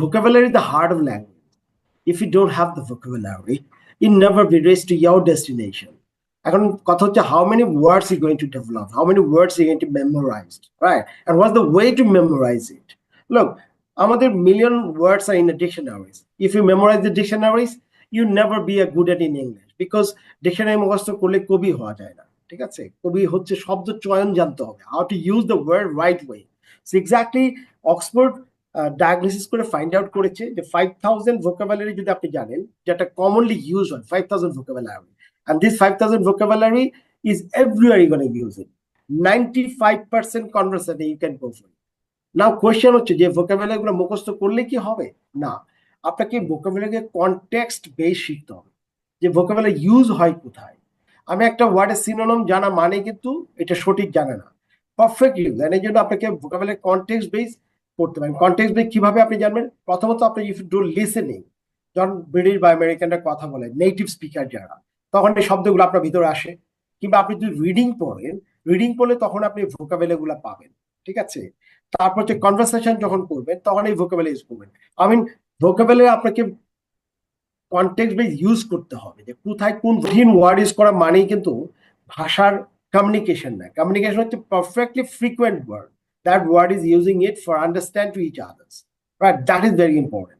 Vocabulary is the heart of language. If you don't have the vocabulary, you never be reached to your destination. এখন কথা হচ্ছে how many words you going to develop, how many words you going to memorize, right? And what's the way to memorize it? Look, আমাদের million words are in the dictionaries. If you memorize the dictionaries, you never be a good at in English because dictionary মুখস্থ করলে কবি হওয়া যায় না, ঠিক আছে? কবি হচ্ছে শব্দ চয়ন জানতে হবে, how to use the word right way. So exactly Oxford diagnosis করে ফাইন্ড আউট করেছে যে 5000 ভোকাবুলারি যদি আপনি জানেন, যেটা কমনলি ইউজ হয় 5000 vocabulary, and this 5000 vocabulary is everywhere you're going to use it. 95% conversation you can go for it. Now question হচ্ছে যে ভোকাবুলারি গুলো মুখস্থ করলে কি হবে? না, আপনাকে ভোকাবুলারি কনটেক্সট বেস শিখতে হবে, যে ভোকাবুলারি ইউজ হয় কোথায়। আমি একটা ওয়ার্ডের সিনোনিম জানা মানে কিন্তু এটা সঠিক জানা না, পারফেক্ট ইউজ, এর জন্য আপনাকে ভোকাবুলারি কনটেক্সট বেস করতে পারেন। কনটেক্সট বেস কিভাবে আপনি জানবেন? প্রথমত আপনি ইফ ইউ ডু লিসেনিং, যখন ব্রিটিশ বা আমেরিকানরা কথা বলে, নেটিভ স্পিকার যারা, তখন এই শব্দগুলো আপনার ভিতরে আসে। কিংবা আপনি যদি রিডিং পড়েন, রিডিং পড়লে তখন আপনি ভোকাবুলারি গুলো পাবেন, ঠিক আছে? তারপর হচ্ছে কনভারসেশন যখন করবেন তখন এই ভোকাবুলারি ইউজ করবেন। আই মিন ভোকাবুলারি আপনাকে কনটেক্সট বেস ইউজ করতে হবে, যে কোথায় কোন কঠিন ওয়ার্ড ইউজ করা মানেই কিন্তু ভাষার কমিউনিকেশন না। কমিউনিকেশন হচ্ছে perfectly frequent word, that word is using it for understand to each others, right? That is very important.